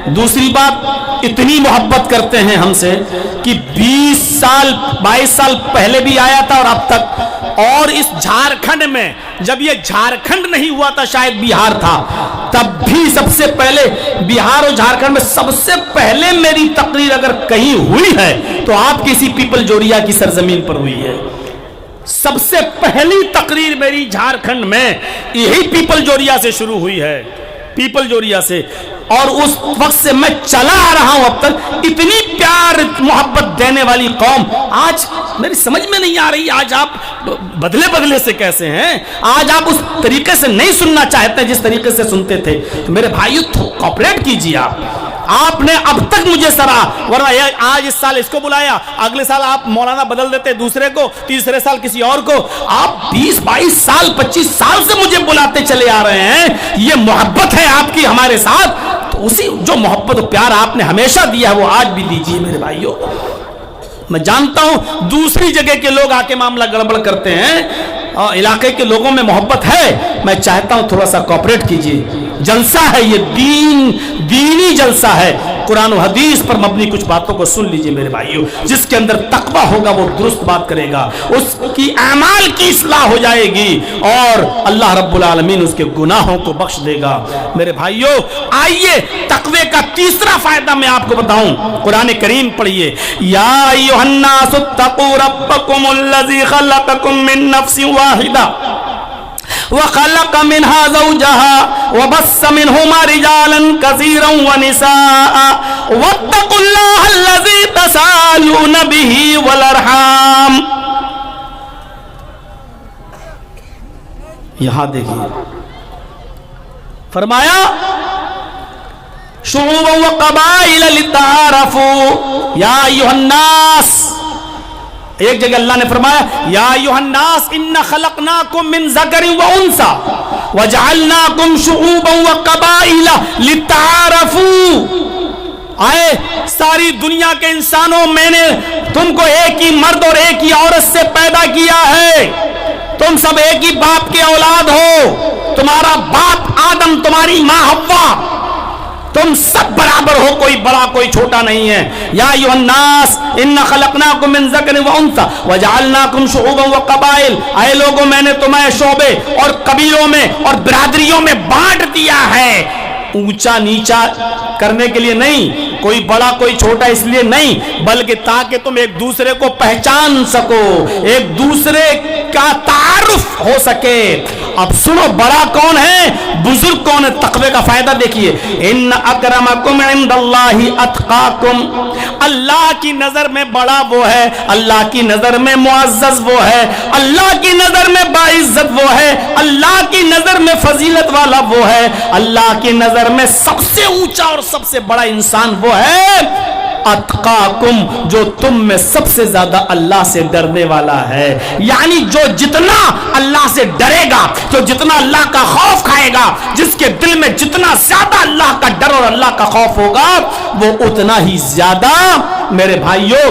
دوسری بات اتنی محبت کرتے ہیں ہم سے کہ 20 سال 22 سال پہلے بھی آیا تھا اور اب تک، اور اس جھارکھنڈ میں جب یہ جھارکھنڈ نہیں ہوا تھا شاید بہار تھا، تب بھی سب سے پہلے بہار اور جھارکھنڈ میں سب سے پہلے میری تقریر اگر کہیں ہوئی ہے تو آپ کسی پیپل جوریا کی سرزمین پر ہوئی ہے۔ سب سے پہلی تقریر میری جھارکھنڈ میں یہی پیپل جوریا سے شروع ہوئی ہے، پیپل جوریا سے، اور اس وقت سے میں چلا آ رہا ہوں اب تک۔ اتنی پیار محبت دینے والی قوم آج میری سمجھ میں نہیں آ رہی، آج آپ بدلے سے کیسے ہیں؟ آج آپ اس طریقے سے نہیں سننا چاہتے جس طریقے سے سنتے تھے، تو میرے بھائیو کوآپریٹ کیجیے۔ آپ نے اب تک مجھے سرا، ورنہ آج اس سال اس کو بلایا، اگلے سال آپ مولانا بدل دیتے دوسرے کو، تیسرے سال کسی اور کو۔ آپ 20 22 سال 25 سال سے مجھے بلاتے چلے آ رہے ہیں، یہ محبت ہے آپ کی ہمارے ساتھ، تو اسی جو محبت و پیار آپ نے ہمیشہ دیا ہے وہ آج بھی دیجیے میرے بھائیوں۔ میں جانتا ہوں دوسری جگہ کے لوگ آ کے معاملہ گڑبڑ کرتے ہیں، اور علاقے کے لوگوں میں محبت ہے، میں چاہتا ہوں تھوڑا سا کوآپریٹ کیجیے۔ جلسہ ہے یہ، دینی جلسہ ہے، قرآن و حدیث پر مبنی کچھ باتوں کو سن لیجئے میرے بھائیوں۔ جس کے اندر تقویٰ ہوگا وہ درست بات کرے گا، اس کی اعمال کی اصلاح ہو جائے گی، اور اللہ رب العالمین اس کے گناہوں کو بخش دے گا۔ میرے بھائیوں آئیے تقوی کا تیسرا فائدہ میں آپ کو بتاؤں، قرآن کریم پڑھیے۔ یا ایھا الناس اتقوا ربکم الذی خلقکم من نفس واحدہ وخلق منها زوجها وبث منهما رجالا كثيرا ونساء واتقوا الله الذي تساءلون به والارحام۔ یہاں دیکھیے فرمایا شعوبا وقبائل لتعارفوا یا ایھا الناس۔ ایک جگہ اللہ نے فرمایا یا ایھا الناس ان خلقناکم من ذکر و انثی وجعلناکم شعوبا وقبائل لتعارفوا۔ آئے ساری دنیا کے انسانوں، میں نے تم کو ایک ہی مرد اور ایک ہی عورت سے پیدا کیا ہے، تم سب ایک ہی باپ کے اولاد ہو، تمہارا باپ آدم، تمہاری ماں حوا، تم سب برابر ہو، کوئی بڑا کوئی چھوٹا نہیں ہے۔ یا ایھا الناس ان خلقناکم من ذکر و انثی وجعلناکم شعوبا وقبائل، اے لوگوں میں نے تمہیں شعبے اور قبیلوں میں اور برادریوں میں بانٹ دیا ہے، اونچا نیچا کرنے کے لیے نہیں، کوئی بڑا کوئی چھوٹا اس لیے نہیں، بلکہ تاکہ تم ایک دوسرے کو پہچان سکو، ایک دوسرے کا تعارف ہو سکے۔ اب سنو بڑا کون ہے، بزرگ کون ہے، تقوی کا فائدہ دیکھیے۔ ان اکرمکم عند اللہ اتقاکم، اللہ کی نظر میں بڑا وہ ہے، اللہ کی نظر میں معزز وہ ہے، اللہ کی نظر میں باعزت وہ ہے، اللہ کی نظر میں فضیلت والا وہ ہے، اللہ کی نظر میں سب سے اونچا اور سب سے بڑا انسان وہ ہے اتقاکم، جو تم میں سب سے زیادہ اللہ سے ڈرنے والا ہے۔ یعنی جو جتنا اللہ سے ڈرے گا، جو جتنا اللہ کا خوف کھائے گا، جس کے دل میں جتنا زیادہ اللہ کا ڈر اور اللہ کا خوف ہوگا، وہ اتنا ہی زیادہ میرے بھائیوں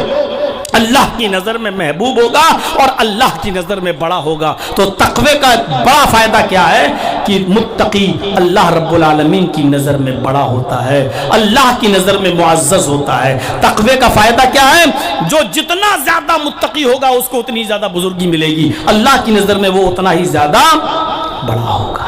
اللہ کی نظر میں محبوب ہوگا اور اللہ کی نظر میں بڑا ہوگا۔ تو تقوی کا بڑا فائدہ کیا ہے کہ متقی اللہ رب العالمین کی نظر میں بڑا ہوتا ہے، اللہ کی نظر میں معزز ہوتا ہے۔ تقوی کا فائدہ کیا ہے، جو جتنا زیادہ متقی ہوگا اس کو اتنی زیادہ بزرگی ملے گی، اللہ کی نظر میں وہ اتنا ہی زیادہ بڑا ہوگا۔